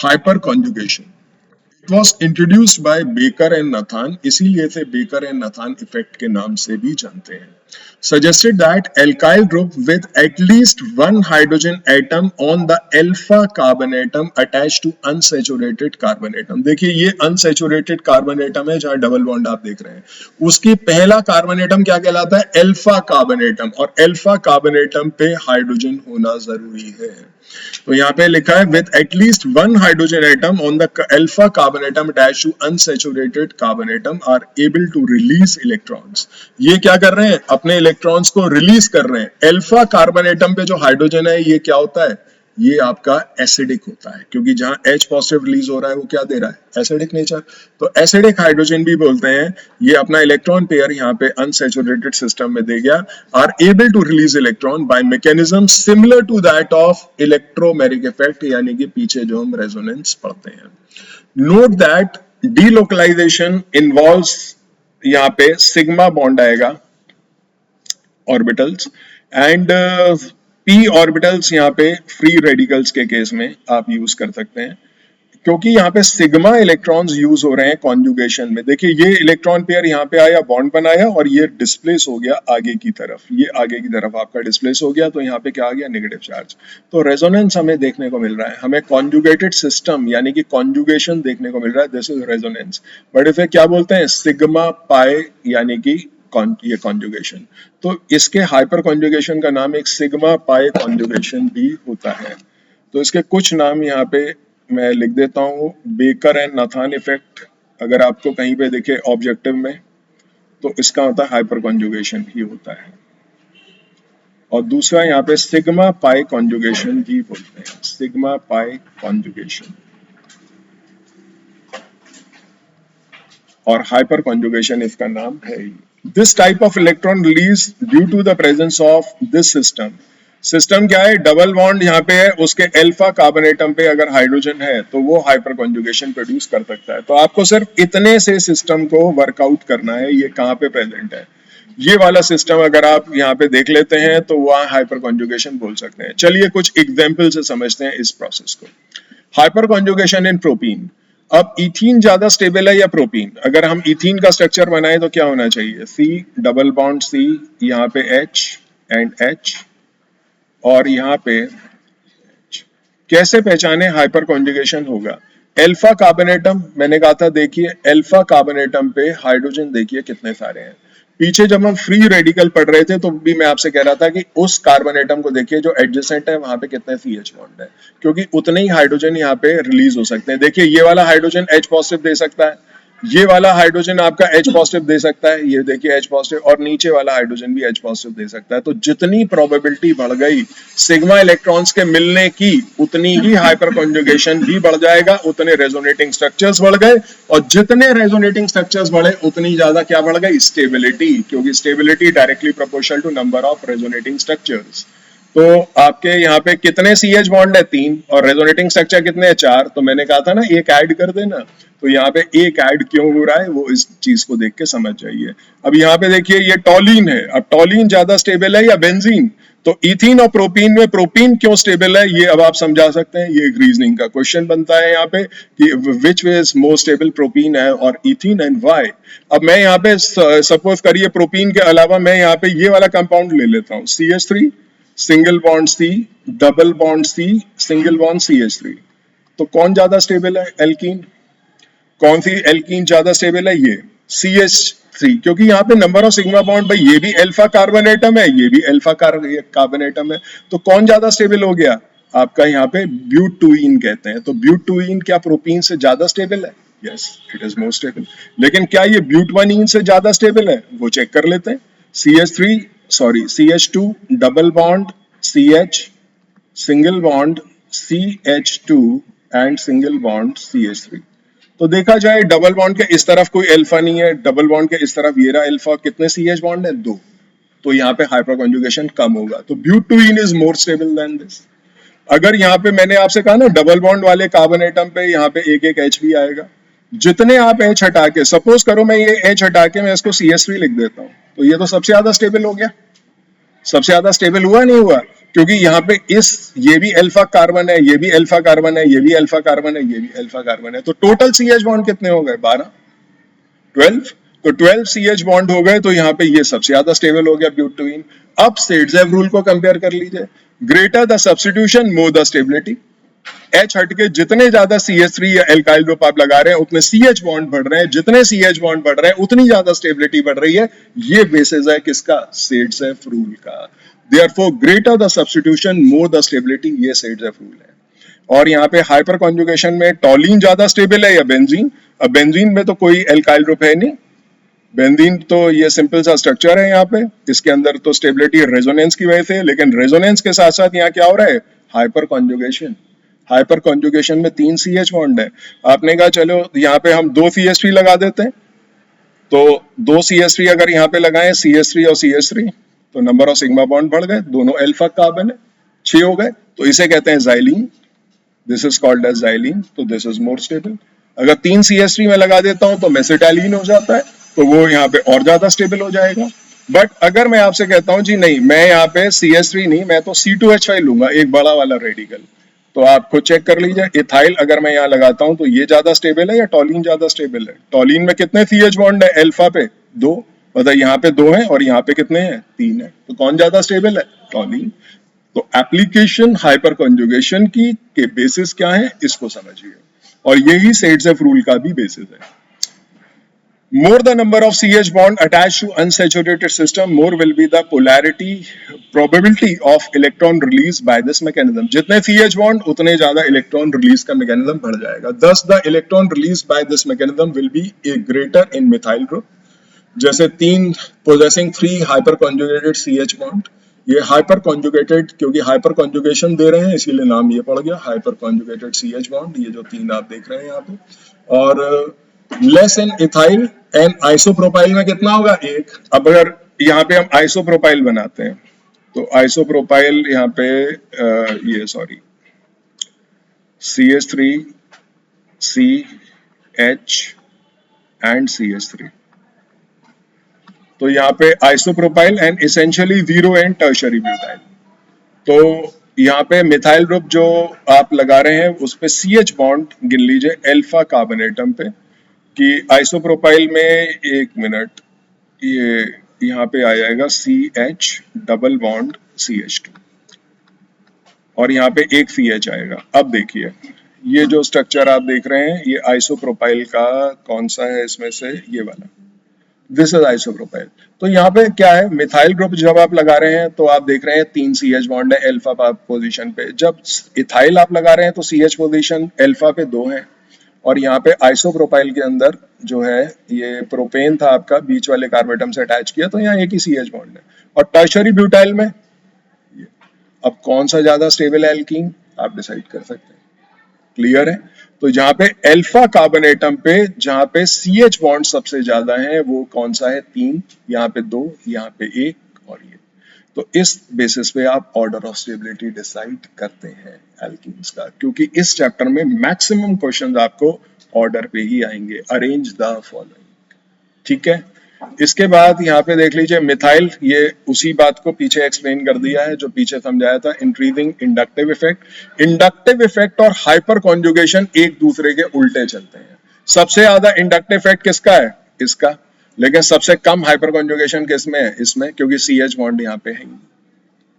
Hyper conjugation it was introduced by baker and Nathan, इसीलिए इसे baker and Nathan effect के नाम से भी जानते हैं. Suggested that alkyl group with at least one hydrogen atom on the alpha carbon atom attached to unsaturated carbon atom. देखिए ये unsaturated carbon atom है जहां डबल बॉन्ड आप देख रहे हैं, उसकी पहला कार्बन एटम क्या कहलाता है? अल्फा कार्बन एटम, और अल्फा कार्बन एटम पे हाइड्रोजन होना जरूरी है. तो यहाँ पे लिखा है with at least one hydrogen atom on the alpha carbon atom attached to unsaturated carbon atom are able to release electrons. ये क्या कर रहे हैं? अपने इलेक्ट्रॉन्स को रिलीज कर रहे हैं. अल्फा कार्बन एटम पे जो हाइड्रोजन है ये क्या होता है? ये आपका एसिडिक होता है, क्योंकि जहां H पॉजिटिव रिलीज हो रहा है वो क्या दे रहा है? Acidic nature. तो एसिडिक हाइड्रोजन भी बोलते हैं. ये अपना इलेक्ट्रॉन पेयर यहाँ पे अनसैचुरेटेड सिस्टम में दे गया. Are able to release electron by mechanism similar to that of electromeric effect, यानी कि पीछे जो हम रेजोनेंस पढ़ते हैं. नोट दैट डीलोकलाइजेशन इन्वॉल्व्स, यहाँ पे सिग्मा बॉन्ड आएगा ऑर्बिटल्स, एंड पी ऑर्बिटल्स यहाँ पे फ्री रेडिकल्स के केस में आप यूज कर सकते हैं, क्योंकि यहाँ पे सिग्मा इलेक्ट्रॉन्स यूज हो रहे हैं कॉन्जुगेशन में. देखिए ये इलेक्ट्रॉन पेयर यहाँ पे आया, बॉन्ड बनाया, और ये डिस्प्लेस हो गया आगे की तरफ. ये आगे की तरफ आपका डिस्प्लेस हो गया, तो यहाँ पे क्या आ गया? Negative charge. तो रेजोनेंस हमें देखने को मिल रहा है, हमें कॉन्जुगेटेड सिस्टम यानी कि कॉन्जुगेशन देखने को मिल रहा है. This is resonance. बट इसे क्या बोलते हैं? सिग्मा पाई, यानी कि ये कॉन्जुगेशन. तो इसके हाइपर कॉन्जुगेशन का नाम एक सिग्मा पाई कॉन्जुगेशन भी होता है. तो इसके कुछ नाम यहाँ पे मैं लिख देता हूँ. बेकर एंड नथान इफेक्ट, अगर आपको कहीं पे दिखे ऑब्जेक्टिव में, तो इसका होता है हाइपर कॉन्जुगेशन ही होता है. और दूसरा यहाँ पे सिग्मा पाई कॉन्जुगेशन भी बोलते हैं, सिग्मा पाई कॉन्जुगेशन. और हाइपर कॉन्जुगेशन इसका नाम है. This type of electron release due to the presence of this system. System क्या है? डबल बॉन्ड यहाँ पे है, उसके अल्फा कार्बन एटम पे अगर हाइड्रोजन है तो वो हाइपर कॉन्जुगेशन प्रोड्यूस कर सकता है. तो आपको सिर्फ इतने से सिस्टम को वर्कआउट करना है, ये कहाँ पे प्रेजेंट है. ये वाला सिस्टम अगर आप यहाँ पे देख लेते हैं तो वहाँ हाइपर कॉन्जुगेशन बोल सकते हैं. चलिए कुछ एग्जाम्पल से समझते हैं इस प्रोसेस को. हाइपर कॉन्जुगेशन इन प्रोटीन. अब इथीन ज्यादा स्टेबल है या प्रोपीन? अगर हम इथीन का स्ट्रक्चर बनाए तो क्या होना चाहिए? C डबल बॉन्ड C, यहाँ पे H एंड H, और यहाँ पे H. कैसे पहचाने हाइपर कॉन्जुगेशन होगा? अल्फा कार्बन एटम, मैंने कहा था देखिए अल्फा कार्बन एटम पे हाइड्रोजन देखिए कितने सारे हैं. पीछे जब हम फ्री रेडिकल पढ़ रहे थे तो भी मैं आपसे कह रहा था कि उस कार्बन एटम को देखिए जो एडजेसेंट है, वहां पे कितने CH बॉन्ड है, क्योंकि उतने ही हाइड्रोजन यहाँ पे रिलीज हो सकते हैं. देखिए ये वाला हाइड्रोजन H पॉजिटिव दे सकता है, ये वाला हाइड्रोजन आपका H पॉजिटिव दे सकता है, ये देखिए H पॉजिटिव, और नीचे वाला हाइड्रोजन भी H पॉजिटिव दे सकता है. तो जितनी प्रोबेबिलिटी बढ़ गई सिग्मा इलेक्ट्रॉन्स के मिलने की, उतनी ही हाइपर कॉन्जुगेशन भी बढ़ जाएगा, उतने रेजोनेटिंग स्ट्रक्चर्स बढ़ गए, और जितने रेजोनेटिंग स्ट्रक्चर्स बढ़े उतनी ज्यादा क्या बढ़ गई? स्टेबिलिटी, क्योंकि stability directly proportional to number of resonating structures. तो आपके यहाँ पे कितने CH बॉन्ड है? 3, और रेजोनेटिंग स्ट्रक्चर कितने हैं? 4. तो मैंने कहा था ना एक ऐड कर देना. तो यहाँ पे एक ऐड क्यों हो रहा है वो इस चीज को देख के समझ जाइए. अब यहाँ पे देखिए ये टॉलिन है. अब टॉलिन ज्यादा स्टेबल है या बेंजीन? तो इथीन और प्रोपीन में प्रोपीन क्यों स्टेबल है ये अब आप समझा सकते हैं. ये एक रीजनिंग का क्वेश्चन बनता है यहाँ पे कि which is more stable, propene है और इथीन, एंड व्हाई. अब मैं यहाँ पे सपोज करिए प्रोपीन के अलावा मैं यहाँ पे ये वाला कंपाउंड ले लेता हूँ, CH3 single bond C double bond C single bond CH3. तो कौन ज्यादा स्टेबल है? एल्कीन. कौन सी एल्कीन ज्यादा स्टेबल है? ये CH3, क्योंकि यहाँ पे नंबर ऑफ सिग्मा बॉन्ड, भाई ये भी अल्फा कार्बन एटम है, ये भी अल्फा कार्बन एटम है, तो कौन ज्यादा स्टेबल हो गया? आपका यहाँ पे ब्यूटुइन कहते हैं. तो ब्यूटुइन क्या प्रोपीन से ज्यादा स्टेबल है? Yes, it is more stable. लेकिन क्या ये ब्यूटवानीन से ज्यादा स्टेबल है? वो चेक कर लेते हैं. CH2 double bond CH single bond CH2 and single bond CH3. तो देखा जाए डबल बॉन्ड के इस तरफ कोई अल्फा नहीं है, डबल बॉन्ड के इस तरफ ये रहा अल्फा. कितने CH बॉन्ड है? 2. तो यहाँ पे हाइपर कॉन्जुगेशन कम होगा. तो ब्यूटुइन is more stable than this. अगर यहाँ पे मैंने आपसे कहा ना डबल बॉन्ड वाले कार्बन एटम पे यहाँ पे एक एक H भी आएगा. जितने आप H हटा के, सपोज करो मैं ये H हटा के मैं इसको CH3 लिख देता हूँ, तो ये तो सबसे ज्यादा स्टेबल हो गया. सबसे ज्यादा स्टेबल हुआ नहीं हुआ? क्योंकि यहाँ पे ये भी अल्फा कार्बन है, ये भी अल्फा कार्बन है, ये भी अल्फा कार्बन है, ये भी अल्फा कार्बन है, तो टोटल CH बॉन्ड कितने हो गए? 12, 12। तो 12 CH बॉन्ड हो गए, तो यहाँ पे ये सबसे ज्यादा स्टेबल हो गया ब्यूटेन। अब सेडजेव रूल को कंपेयर कर लीजिए, greater the substitution more the stability. H हटके जितने ज्यादा CH3 या एल्काइल ग्रुप आप लगा रहे हैं उतने CH बॉन्ड बढ़ रहे हैं, जितने CH बॉन्ड बढ़ रहे हैं उतनी ज्यादा स्टेबिलिटी बढ़ रही है। ये बेसिस है किसका? सेडजेव रूल का। Therefore, greater the substitution, more the stability, ये सेडजेव रूल है। और यहाँ पे हाइपर कॉन्जुगेशन में टॉलिन ज्यादा स्टेबल है या बेंजीन? अब बेंजीन में तो कोई एल्काइल ग्रुप है नहीं, बेंजीन तो ये सिंपल सा स्ट्रक्चर है, यहाँ पे इसके अंदर तो स्टेबिलिटी रेजोनेंस की वजह से, लेकिन रेजोनेंस के साथ साथ यहाँ क्या हो रहा है? Hyper conjugation. हाइपर कॉन्जुगेशन में 3 CH बॉन्ड है। आपने कहा चलो यहाँ पे हम 2 CH3 लगा देते हैं, तो 2 CH3 अगर यहाँ पे लगाएं, CH3 और CH3, तो नंबर ऑफ सिग्मा बॉन्ड बढ़ गए, दोनों अल्फा कार्बन है, 6 हो गए, तो इसे कहते हैं xylene. This is called as xylene, तो दिस इज मोर स्टेबल। अगर 3 CH3 में लगा देता हूं तो मेसिटाइलिन हो जाता है, तो वो यहाँ पे और ज्यादा स्टेबल हो जाएगा। बट अगर मैं आपसे कहता हूं जी नहीं, मैं यहाँ पे CH3 नहीं, मैं तो C2H5 लूंगा, एक बड़ा वाला रेडिकल, तो आप खुद चेक कर लीजिए। इथाइल अगर मैं यहाँ लगाता हूं तो ये ज्यादा स्टेबल है या टॉलिन ज्यादा स्टेबल है? टॉलिन में कितने CH बॉन्ड है अल्फा पे? 2, मतलब यहाँ पे 2 है और यहाँ पे कितने हैं? 3 है, तो कौन ज्यादा स्टेबल है? टॉलिन। तो एप्लीकेशन हाइपर कॉन्जुगेशन की के बेसिस क्या है, इसको समझिए, और यही सेडजेव रूल का भी बेसिस है। More the number of CH bond attached to unsaturated system, more will be the polarity probability of electron release by this mechanism. जितने CH bond उतने ज्यादा electron release का mechanism बढ़ जाएगा। Thus the electron release by this mechanism will be a greater in methyl group. जैसे 3 possessing 3 hyper conjugated CH bond, ये hyper conjugated, क्योंकि hyper conjugation दे रहे हैं इसीलिए नाम ये पड़ गया हाइपर कॉन्जुगेटेड CH बॉन्ड, ये जो 3 आप देख रहे हैं यहाँ पे। और less in ethyl and isopropyl में कितना होगा? 1। अब अगर यहाँ पे हम आइसोप्रोपाइल बनाते हैं, तो आइसोप्रोपाइल यहाँ पे ये sorry CH3 CH and CH3, तो यहाँ पे isopropyl and essentially 0 and tertiary butyl. तो यहाँ पे मिथाइल ग्रुप जो आप लगा रहे हैं उस पे CH बॉन्ड गिन लीजिए अल्फा कार्बोनेटम पे, कि आइसोप्रोपाइल में, एक मिनट, ये यहाँ पे आ जाएगा CH डबल बॉन्ड CH2 और यहाँ पे एक CH आएगा। अब देखिए ये जो स्ट्रक्चर आप देख रहे हैं ये आइसोप्रोपाइल का कौन सा है इसमें से? ये वाला, दिस इज आइसोप्रोपाइल। तो यहाँ पे क्या है, मिथाइल ग्रुप जब आप लगा रहे हैं तो आप देख रहे हैं 3 CH बॉन्ड है अल्फा पोजीशन पे। जब इथाइल आप लगा रहे हैं तो CH पोजीशन अल्फा पे 2 है, और यहाँ पे आइसोप्रोपाइल के अंदर जो है ये प्रोपेन था आपका, बीच वाले कार्बेटम से अटैच किया, तो यहाँ एक ही CH बॉन्ड है। और टर्शरी ब्यूटाइल में अब कौन सा ज्यादा स्टेबल है एल्कीन, आप डिसाइड कर सकते हैं। क्लियर है? तो जहां पे अल्फा कार्बोनेटम पे जहां पे CH बॉन्ड सबसे ज्यादा है वो कौन सा है? 3, यहाँ पे 2, यहाँ पे 1 और ये। तो इस बेसिस पे आप ऑर्डर ऑफ स्टेबिलिटी डिसाइड करते हैं एल्कीन्स का, क्योंकि इस चैप्टर में मैक्सिमम क्वेश्चंस आपको ऑर्डर पे ही आएंगे। अरेंज द फॉलोइंग, ठीक है। इसके बाद यहाँ पे देख लीजिए मिथाइल, ये उसी बात को पीछे एक्सप्लेन कर दिया है जो पीछे समझाया था, increasing inductive effect. Inductive effect और हाइपर कॉन्जुगेशन एक दूसरे के उल्टे चलते हैं। सबसे ज्यादा इंडक्टिव इफेक्ट किसका है? इसका। लेकिन सबसे कम हाइपर कॉन्जुगेशन किसमें है? इसमें, क्योंकि CH बॉन्ड यहाँ पे है,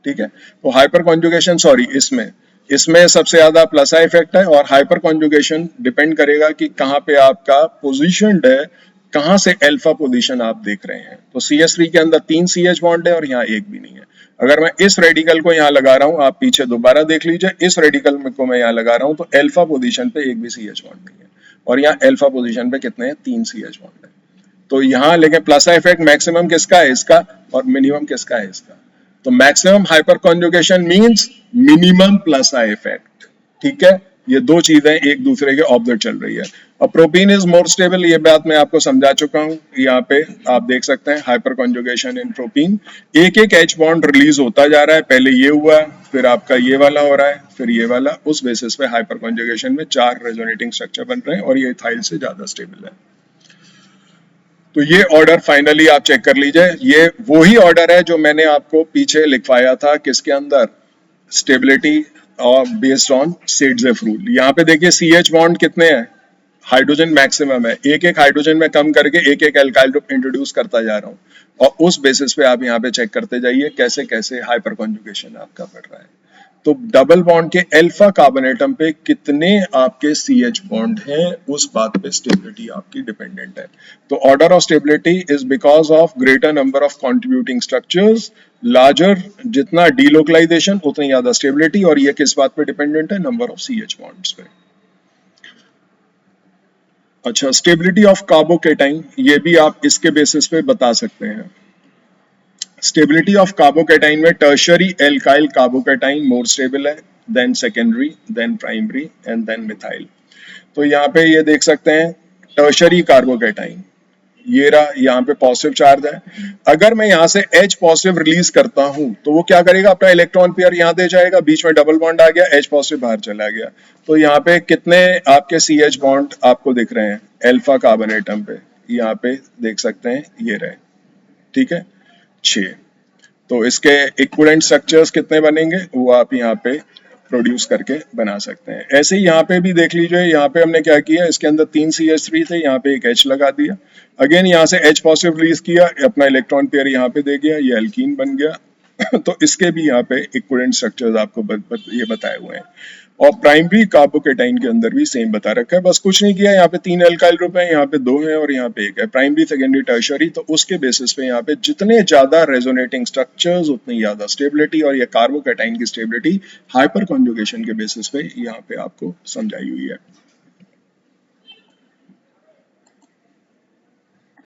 ठीक है। तो हाइपर कॉन्जुगेशन सॉरी इसमें सबसे ज्यादा प्लस इफेक्ट है, और हाइपर कॉन्जुगेशन डिपेंड करेगा कि कहाँ पे आपका पोजीशनड है, कहाँ से अल्फा पोजीशन आप देख रहे हैं। तो CH3 के अंदर 3 CH बॉन्ड है और यहाँ एक भी नहीं है। अगर मैं इस रेडिकल को यहाँ लगा रहा हूँ, आप पीछे दोबारा देख लीजिए, इस रेडिकल को मैं यहाँ लगा रहा हूँ तो अल्फा पोजीशन पे एक भी CH बॉन्ड नहीं है, और यहाँ अल्फा पोजीशन पे कितने हैं? 3 CH बॉन्ड है। तो यहाँ लेकिन प्लस इफेक्ट मैक्सिमम किसका है? इसका, और मिनिमम किसका है? इसका। तो maximum hyper conjugation means minimum plus effect, ठीक है। ये दो चीजें एक दूसरे के ऑपोजिट चल रही है। और प्रोपीन इज मोर स्टेबल, ये बात मैं आपको समझा चुका हूं। यहाँ पे आप देख सकते हैं हाइपर कॉन्जुगेशन इन प्रोपीन, एक एक H बॉन्ड रिलीज होता जा रहा है, पहले ये हुआ, फिर आपका ये वाला हो रहा है, फिर ये वाला। उस बेसिस पे हाइपर कॉन्जुगेशन में 4 रेजोनेटिंग स्ट्रक्चर बन रहे हैं और ये इथाइल से ज्यादा स्टेबल है। तो ये ऑर्डर फाइनली आप चेक कर लीजिए, ये वही ऑर्डर है जो मैंने आपको पीछे लिखवाया था किसके अंदर, स्टेबिलिटी और बेस्ड ऑन सेडजेफ रूल। यहाँ पे देखिए CH बॉन्ड कितने हैं, हाइड्रोजन मैक्सिमम है, एक एक हाइड्रोजन में कम करके एक एक एल्काइल ग्रुप इंट्रोड्यूस करता जा रहा हूँ, और उस बेसिस पे आप यहाँ पे चेक करते जाइए कैसे कैसे हाइपर कॉन्जुगेशन आपका बढ़ रहा है। तो डबल बॉन्ड के अल्फा कार्बन एटम पे कितने आपके CH बॉन्ड हैं, उस बात पे स्टेबिलिटी आपकी डिपेंडेंट है। तो order of stability is because of greater number of contributing structures, larger जितना डीलोकलाइजेशन उतनी ज्यादा स्टेबिलिटी, और ये किस बात पे डिपेंडेंट है, नंबर ऑफ CH बॉन्ड्स पे। अच्छा, स्टेबिलिटी ऑफ कार्बोकेटाइन, ये भी आप इसके बेसिस पे बता सकते हैं। स्टेबिलिटी ऑफ कार्बोकेटाइन में tertiary alkyl carbocation more stable है than secondary, than primary and then methyl. तो यहाँ पे ये देख सकते हैं टर्शियरी कार्बोकेटाइन, ये रहा, यहाँ पे पॉजिटिव चार्ज है। अगर मैं यहाँ से H पॉजिटिव रिलीज करता हूं तो वो क्या करेगा, अपना इलेक्ट्रॉन पेयर यहाँ दे जाएगा, बीच में डबल बॉन्ड आ गया, H पॉजिटिव बाहर चला गया। तो यहाँ पे कितने आपके CH बॉन्ड आपको दिख रहे हैं अल्फा कार्बन एटम पे, यहाँ पे देख सकते हैं ये रहे, ठीक है 6। तो इसके इक्विवेलेंट स्ट्रक्चर्स कितने बनेंगे वो आप यहाँ पे प्रोड्यूस करके बना सकते हैं। ऐसे ही यहाँ पे भी देख लीजिए, यहाँ पे हमने क्या किया, इसके अंदर 3 CH3 थे, यहाँ पे एक H लगा दिया, अगेन यहाँ से H पॉजिटिव रिलीज किया, अपना इलेक्ट्रॉन पेयर यहाँ पे दे गया, ये एल्कीन बन गया। तो इसके भी यहाँ पे इक्विवेलेंट स्ट्रक्चर्स आपको ये बताए हुए हैं। और प्राइमरी कार्बोकेटाइन के अंदर भी सेम बता रखा है, बस कुछ नहीं किया, यहाँ पे 3 एल्काइल ग्रुप है, यहाँ पे 2 है और यहाँ पे 1 है, प्राइमरी सेकेंडरी टर्शियरी। तो उसके बेसिस पे यहाँ पे जितने ज्यादा रेजोनेटिंग स्ट्रक्चर्स उतनी ज्यादा स्टेबिलिटी, और ये कार्बोकेटाइन की स्टेबिलिटी हाइपर कॉन्जुगेशन के बेसिस पे यहाँ पे आपको समझाई हुई है।